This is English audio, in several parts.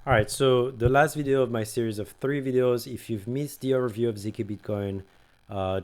All right, so the last video of my series of 3 videos, if you've missed the overview of zkBitcoin,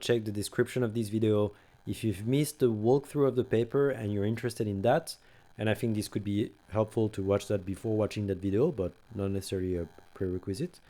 check the description of this video. If you've missed the walkthrough of the paper and you're interested in that, and I think this could be helpful to watch that before watching that video, but not necessarily a prerequisite,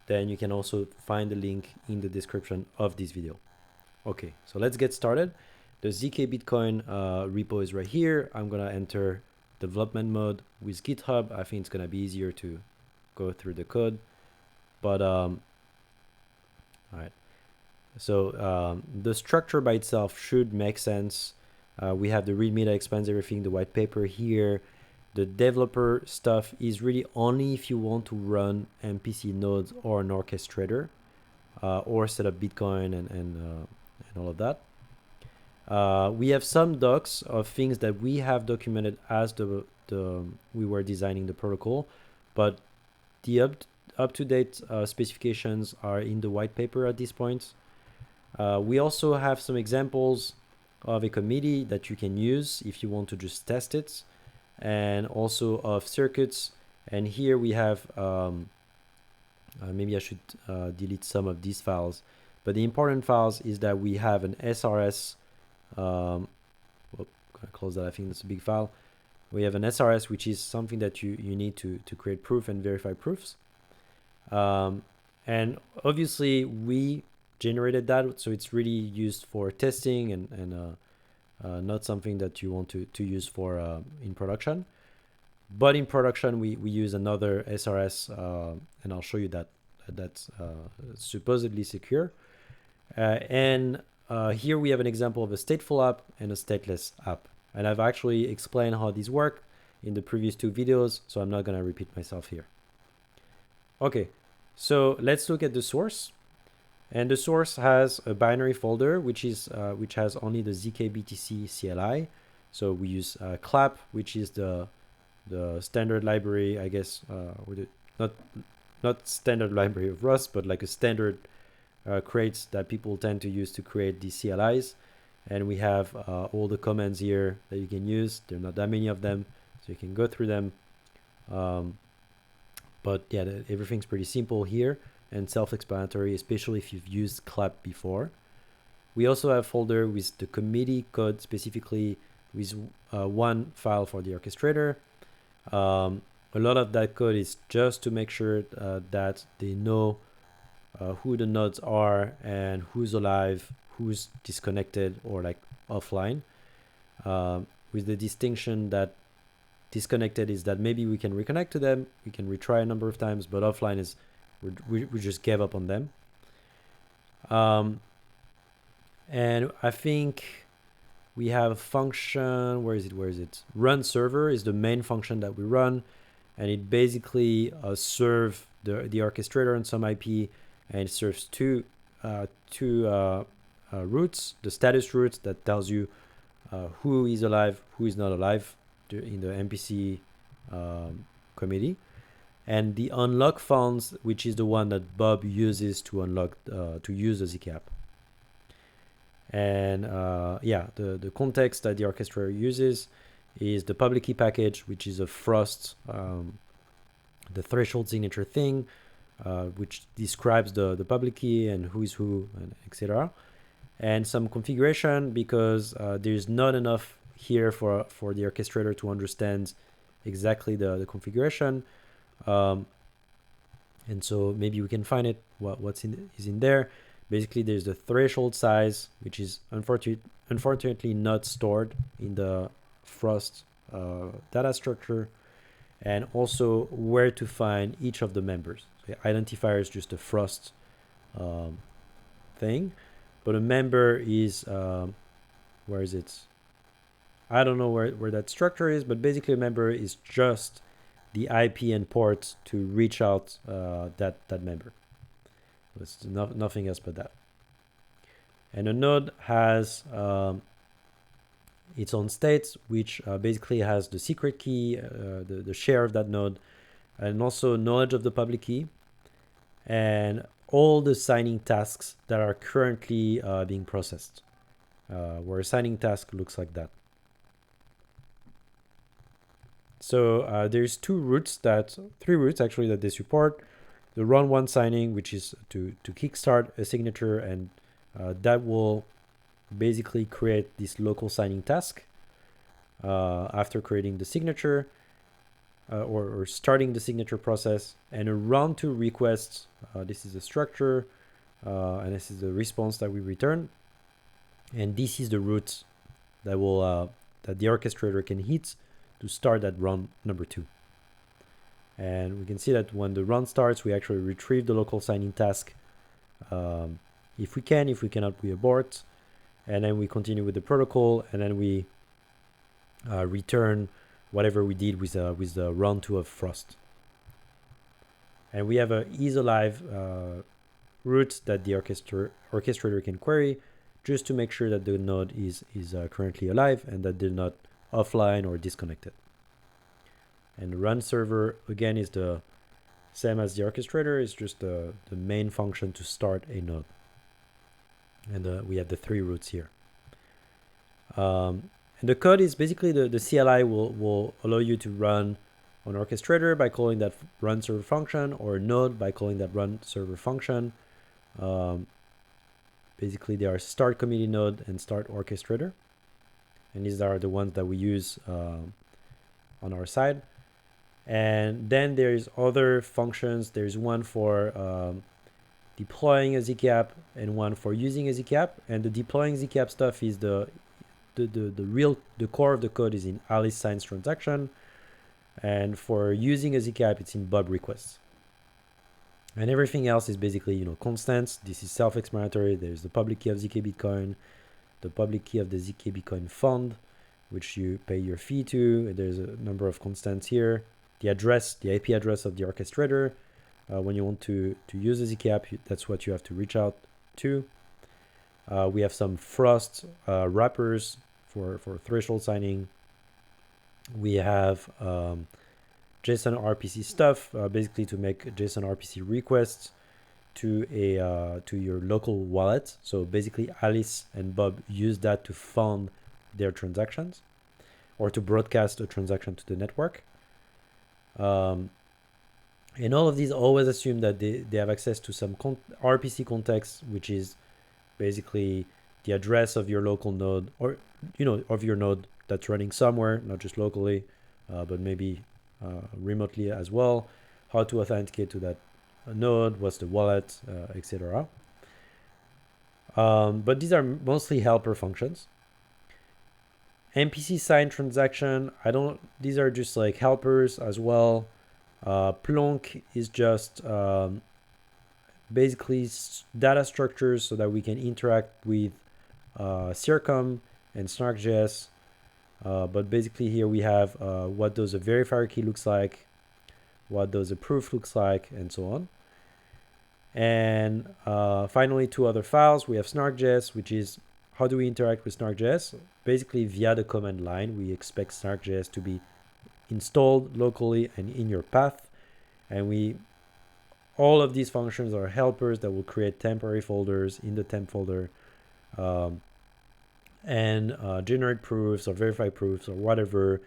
then you can also find the link in the description of this video. Okay, so let's get started. The zkBitcoin repo is right here. I'm gonna enter development mode with GitHub. I think it's gonna be easier to go through the code, but all right, so the structure by itself should make sense. We have the readme that explains everything, the white paper here. The developer stuff is really only if you want to run MPC nodes or an orchestrator, or set up Bitcoin and all of that. We have some docs of things that we have documented as we were designing the protocol, but the up-to-date specifications are in the white paper at this point. We also have some examples of a committee that you can use if you want to just test it, and also of circuits. And here we have, maybe I should delete some of these files, but the important files is that we have an SRS, gonna close that, I think that's a big file. We have an SRS, which is something that you need to create proof and verify proofs. And obviously we generated that, so it's really used for testing and not something that you want to use for in production. But in production, we use another SRS, and I'll show you that that's supposedly secure. And here we have an example of a stateful app and a stateless app. And I've actually explained how these work in the previous 2 videos, so I'm not going to repeat myself here. Okay, so let's look at the source. And the source has a binary folder, which has only the zkBTC CLI. So we use clapp, which is the standard library, I guess, with not standard library of Rust, but like a standard crates that people tend to use to create these CLIs. And we have all the commands here that you can use. There are not that many of them, so you can go through them. But yeah, everything's pretty simple here and self-explanatory, especially if you've used clapp before. We also have a folder with the committee code, specifically with one file for the orchestrator. A lot of that code is just to make sure that they know who the nodes are and who's alive, who's disconnected or like offline, with the distinction that disconnected is that maybe we can reconnect to them, we can retry a number of times, but offline is we just gave up on them. And I think we have a function, where is it? Run server is the main function that we run, and it basically serves the orchestrator on some IP, and it serves two roots, the status root that tells you who is alive, who is not alive in the MPC committee, and the unlock funds, which is the one that Bob uses to unlock to use the zkapp. And yeah, the context that the orchestrator uses is the public key package, which is a Frost, the threshold signature thing, which describes the public key and who is who, and etc. And some configuration, because there's not enough here for the orchestrator to understand exactly the configuration. And so maybe we can find it, what's is in there. Basically, there's the threshold size, which is unfortunately not stored in the Frost data structure, and also where to find each of the members. The identifier is just a Frost thing, but a member is, where is it? I don't know where that structure is, but basically a member is just the IP and port to reach out that member. It's nothing else but that. And a node has its own state, which basically has the secret key, the share of that node, and also knowledge of the public key, and all the signing tasks that are currently being processed, where a signing task looks like that. So there's three routes actually that they support. The run one signing, which is to kickstart a signature, and that will basically create this local signing task after creating the signature or starting the signature process. And a run two request, this is the structure, and this is the response that we return. And this is the route that will that the orchestrator can hit to start that run number two. And we can see that when the run starts, we actually retrieve the local signing task. If we can, if we cannot, we abort. And then we continue with the protocol, and then we return whatever we did with the run two of Frost. And we have a is alive route that the orchestrator can query just to make sure that the node is currently alive and that they're not offline or disconnected. And the run server, again, is the same as the orchestrator. It's just the main function to start a node. And we have the three routes here. And the code is basically the CLI will allow you to run an orchestrator by calling that run server function, or a node by calling that run server function. Basically, they are start committee node and start orchestrator. And these are the ones that we use on our side. And then there's other functions. There's one for deploying a zkapp and one for using a zkapp. And the deploying zkapp stuff is the core of the code is in Alice signs transaction. And for using a zkapp, it's in Bob requests. And everything else is basically, constants. This is self-explanatory. There's the public key of zkBitcoin, the public key of the zkBitcoin fund, which you pay your fee to. There's a number of constants here. The address, the IP address of the orchestrator. When you want to use a zkapp, that's what you have to reach out to. We have some Frost wrappers for threshold signing. We have JSON RPC stuff, basically to make JSON RPC requests to your local wallet. So basically, Alice and Bob use that to fund their transactions or to broadcast a transaction to the network. And all of these always assume that they have access to some RPC context, which is basically the address of your local node, or of your node that's running somewhere, not just locally, but maybe remotely as well. How to authenticate to that node, what's the wallet, etc. But these are mostly helper functions. MPC sign transaction, these are just like helpers as well. Plonk is just basically data structures so that we can interact with Circum and Snark.js. But basically here we have what does a verifier key looks like, what does a proof looks like, and so on. And finally, two other files. We have Snark.js, which is how do we interact with Snark.js? Basically via the command line. We expect Snark.js to be installed locally and in your path. And all of these functions are helpers that will create temporary folders in the temp folder and generate proofs or verify proofs or whatever,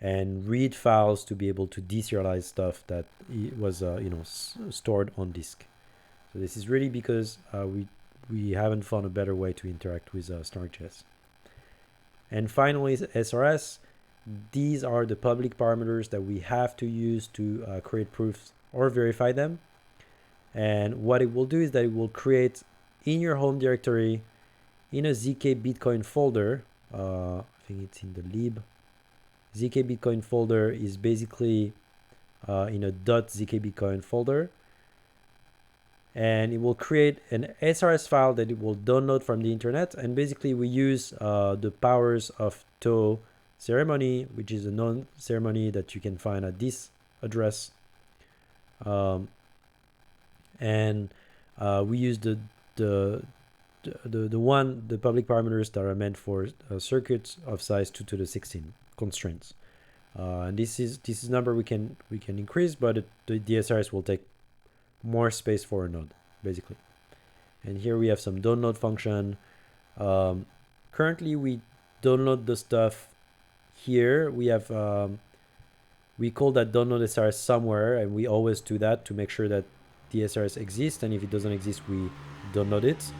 and read files to be able to deserialize stuff that was stored on disk. So this is really because we haven't found a better way to interact with Snark.js. And finally, SRS. These are the public parameters that we have to use to create proofs or verify them. And what it will do is that it will create in your home directory, in a zkBitcoin folder, I think it's in the lib. zkBitcoin folder is basically in a .zkBitcoin folder. And it will create an SRS file that it will download from the internet. And basically we use the powers of TOE ceremony, which is a known ceremony that you can find at this address. And we use the public parameters that are meant for circuits of size 2 to the 16 constraints. And this is number we can increase, but the SRS will take more space for a node, basically. And here we have some download function. Currently we download the stuff here. We have We call that download SRS somewhere, and we always do that to make sure that the SRS exists, and if it doesn't exist, we download it.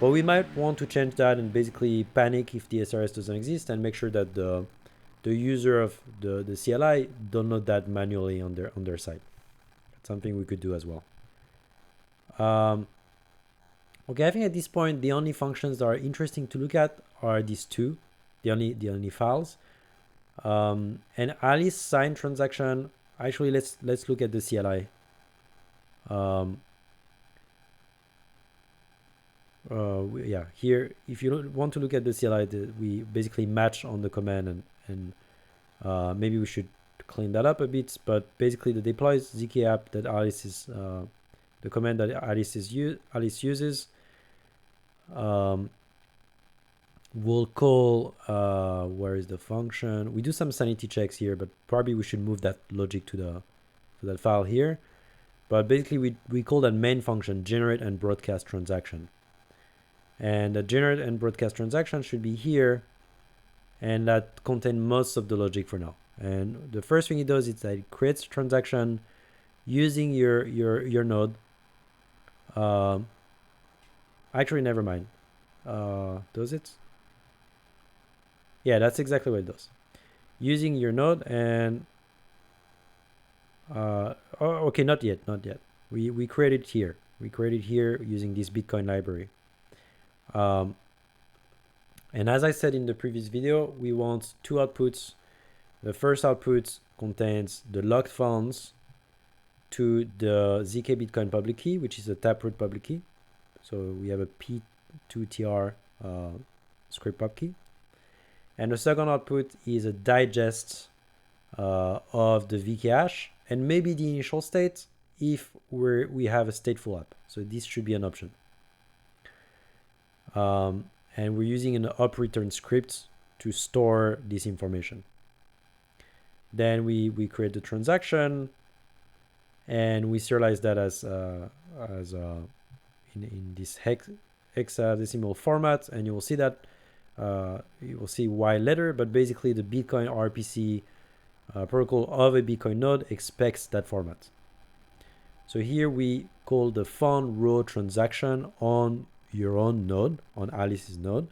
But we might want to change that and basically panic if the SRS doesn't exist and make sure that the user of the CLI download that manually on their side. That's something we could do as well. Okay, I think at this point the only functions that are interesting to look at are these two, the only files. And Alice signed transaction. Actually, let's look at the CLI. Yeah, here, if you want to look at the CLI, we basically match on the command, and maybe we should clean that up a bit. But basically, the deploy zkapp that Alice is the command that Alice uses. We'll call where is the function? We do some sanity checks here, but probably we should move that logic to that file here. But basically, we call that main function generate and broadcast transaction. And the generate and broadcast transaction should be here, and that contains most of the logic for now. And the first thing it does is that it creates a transaction using your node. Actually, never mind. Does it? Yeah, that's exactly what it does. Using your node and oh, okay, not yet. We created here. We created here using this Bitcoin library. And as I said in the previous video, we want two outputs. The first output contains the locked funds to the zkBitcoin public key, which is a taproot public key. So we have a P2TR script pub key. And the second output is a digest of the vcache and maybe the initial state if we have a stateful app. So this should be an option. And we're using an up return script to store this information. Then we create the transaction and we serialize that as in this hexadecimal format, and you will see that you will see Y letter, but basically the Bitcoin RPC protocol of a Bitcoin node expects that format. So here we call the fund row transaction on your own node, on Alice's node,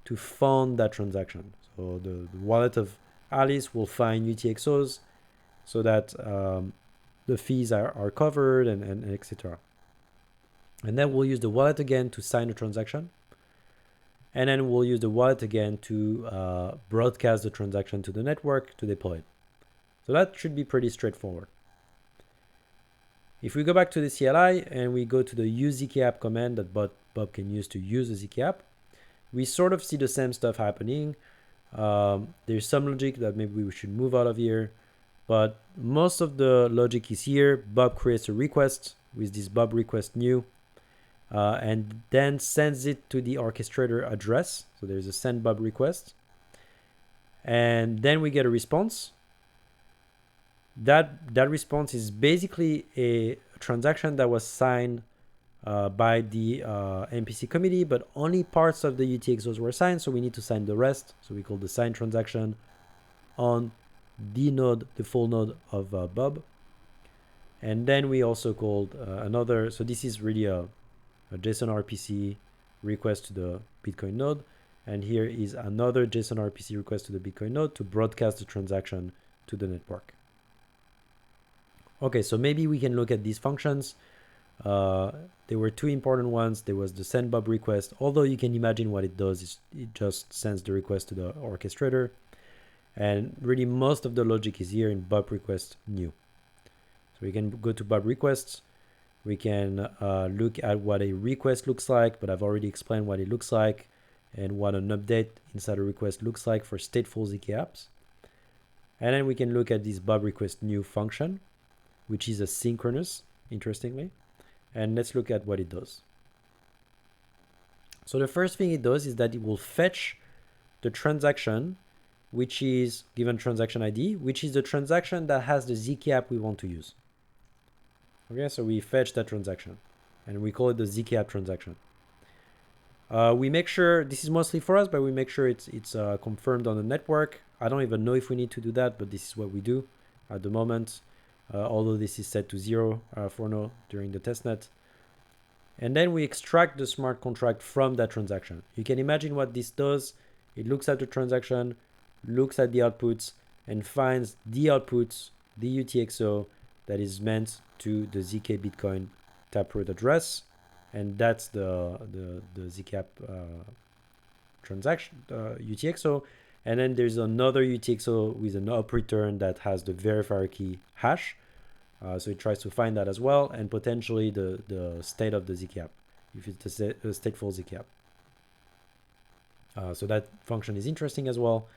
to fund that transaction. So the wallet of Alice will find UTXOs so that the fees are covered and etc. And then we'll use the wallet again to sign the transaction. And then we'll use the wallet again to broadcast the transaction to the network to deploy it. So that should be pretty straightforward. If we go back to the CLI and we go to the use zkapp command that Bob can use to use the zkapp, we sort of see the same stuff happening. There's some logic that maybe we should move out of here, but most of the logic is here. Bob creates a request with this Bob request new, and then sends it to the orchestrator address. So there's a send Bob request, and then we get a response. That response is basically a transaction that was signed by the MPC committee, but only parts of the UTXOs were signed, so we need to sign the rest. So we call the sign transaction on the node, the full node of Bob. And then we also called another, so this is really a JSON RPC request to the Bitcoin node. And here is another JSON RPC request to the Bitcoin node to broadcast the transaction to the network. Okay, so maybe we can look at these functions. There were two important ones. There was the send Bob request, although you can imagine what it does is it just sends the request to the orchestrator. And really most of the logic is here in Bob request new. So we can go to Bob requests. We can look at what a request looks like, but I've already explained what it looks like and what an update inside a request looks like for stateful zkapps. And then we can look at this Bob request new function, which is asynchronous, interestingly. And let's look at what it does. So the first thing it does is that it will fetch the transaction, which is given transaction ID, which is the transaction that has the zkapp we want to use. Okay, so we fetch that transaction and we call it the zkapp transaction. We make sure, this is mostly for us, but we make sure it's confirmed on the network. I don't even know if we need to do that, but this is what we do. at the moment, although this is set to 0 for now during the testnet. And then we extract the smart contract from that transaction. You can imagine what this does. It looks at the transaction, looks at the outputs, and finds the outputs, the UTXO that is meant to the zkBitcoin taproot address, and that's the zkapp transaction UTXO. And then there's another UTXO with an up return that has the verifier key hash. So it tries to find that as well, and potentially the state of the zkapp, if it's a stateful zkapp. So that function is interesting as well.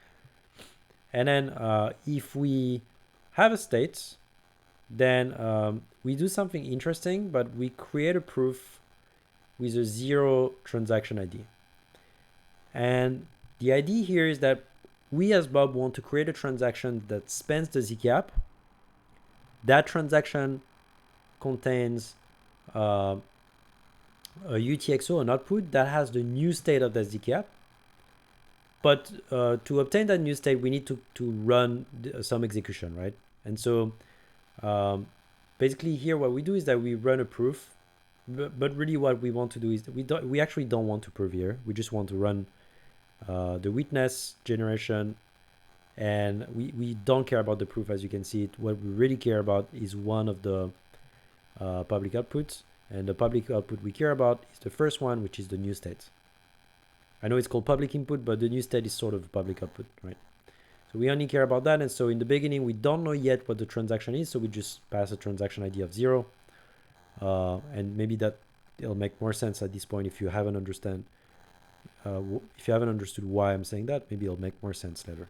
And then if we have a state, then we do something interesting, but we create a proof with a 0 transaction ID. And the idea here is that we as Bob want to create a transaction that spends the zkapp. That transaction contains a UTXO, an output that has the new state of the zkapp. But to obtain that new state, we need to run some execution, right? And so basically here what we do is that we run a proof, but really what we want to do is we actually don't want to prove here. We just want to run the witness generation, and we don't care about the proof, as you can see. What we really care about is one of the public outputs, and the public output we care about is the first one, which is the new state. I know it's called public input, but the new state is sort of public output, right? So we only care about that. And so in the beginning, we don't know yet what the transaction is, so we just pass a transaction ID of 0. And maybe that it'll make more sense at this point if you haven't understood why I'm saying that. Maybe it'll make more sense later.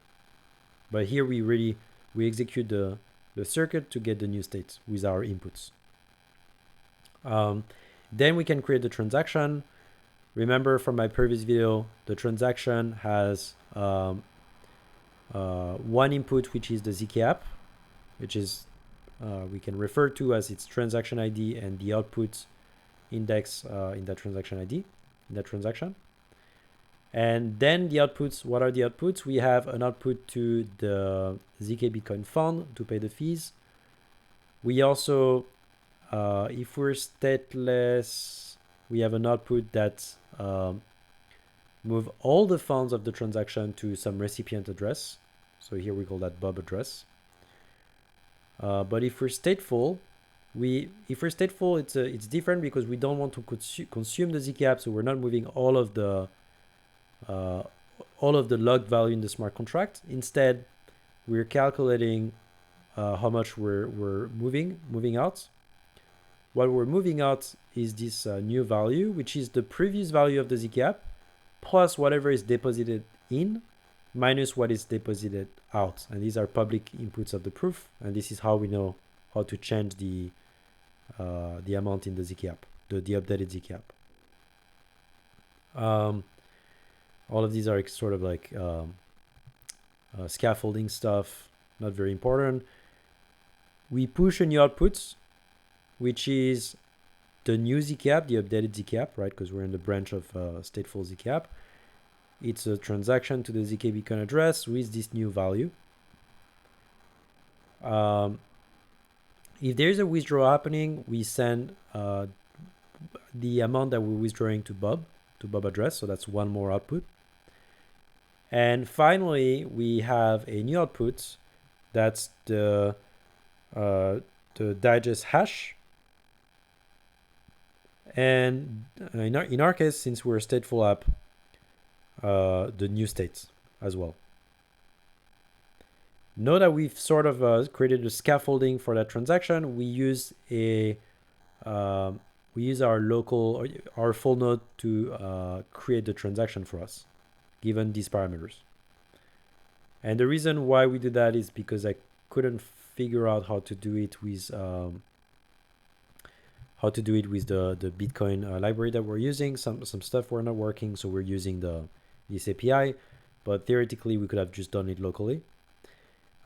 But here we execute the circuit to get the new state with our inputs. Then we can create the transaction. Remember from my previous video, the transaction has one input, which is the zkapp, which is we can refer to as its transaction ID and the output index in that transaction ID, in that transaction. And then the outputs, what are the outputs? We have an output to the zkBitcoin fund to pay the fees. We also, if we're stateless, we have an output that move all the funds of the transaction to some recipient address. So here we call that Bob address. But if we're stateful, it's different because we don't want to consume the zkapp, so we're not moving all of the logged value in the smart contract. Instead, we're calculating how much we're moving out. What we're moving out is this new value, which is the previous value of the zkapp plus whatever is deposited in minus what is deposited out. And these are public inputs of the proof. And this is how we know how to change the amount in the zkapp, the updated zkapp. All of these are sort of like scaffolding stuff, not very important. We push a new output, which is the new zkapp, the updated zkapp, right? Because we're in the branch of stateful zkapp. It's a transaction to the zkBitcoin address with this new value. If there's a withdrawal happening, we send the amount that we're withdrawing to Bob address. So that's one more output. And finally, we have a new output. That's the digest hash. And in our case, since we're a stateful app, the new states as well. Know that we've sort of created a scaffolding for that transaction. We use our full node to create the transaction for us, given these parameters. And the reason why we do that is because I couldn't figure out how to do it with the Bitcoin library that we're using. Some stuff were not working, so we're using this API. But theoretically, we could have just done it locally.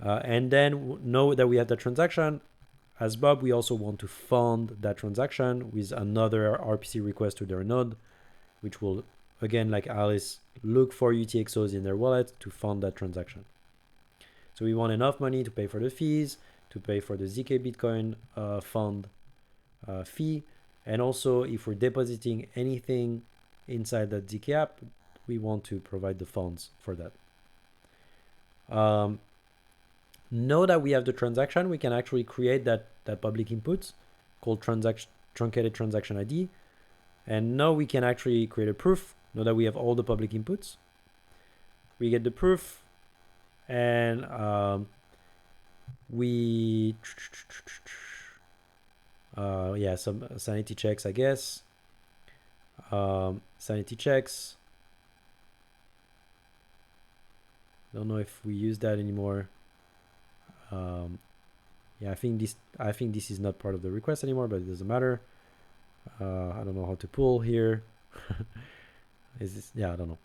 And then know that we have the transaction. As Bob, we also want to fund that transaction with another RPC request to their node, which will, again, like Alice, look for UTXOs in their wallet to fund that transaction. So we want enough money to pay for the fees, to pay for the zkBitcoin fund fee. And also, if we're depositing anything inside that zkapp, we want to provide the funds for that. Now that we have the transaction, we can actually create that public input called truncated transaction ID. And now we can actually create a proof. Now that we have all the public inputs, we get the proof, and yeah, some sanity checks, I guess. Sanity checks. Don't know if we use that anymore. Yeah, I think this is not part of the request anymore, but it doesn't matter. I don't know how to pull here. Is this? Yeah, I don't know.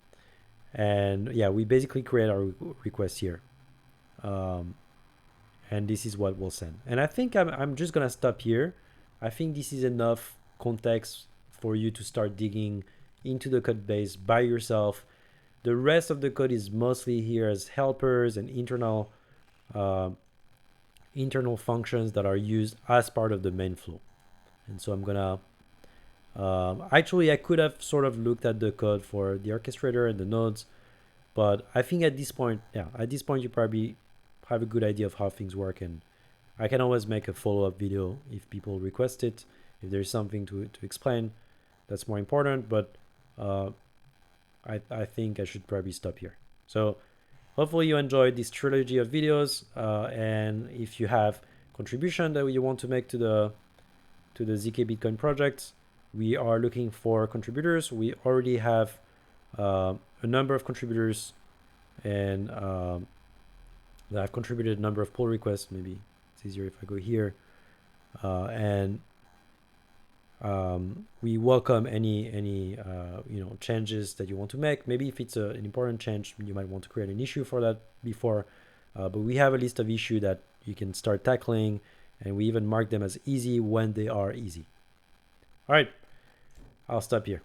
And yeah, we basically create our request here. And this is what we'll send. And I think I'm just gonna stop here. I think this is enough context for you to start digging into the code base by yourself. The rest of the code is mostly here as helpers and internal functions that are used as part of the main flow. And so I'm gonna actually, I could have sort of looked at the code for the orchestrator and the nodes, but I think at this point, you probably have a good idea of how things work, and I can always make a follow-up video if people request it, if there's something to explain that's more important, but I think I should probably stop here. So hopefully you enjoyed this trilogy of videos, and if you have contribution that you want to make to the zkBitcoin project, we are looking for contributors. We already have a number of contributors, and that have contributed a number of pull requests. Maybe it's easier if I go here, and we welcome any changes that you want to make. Maybe if it's an important change, you might want to create an issue for that before, but we have a list of issues that you can start tackling, and we even mark them as easy when they are easy. All right, I'll stop here.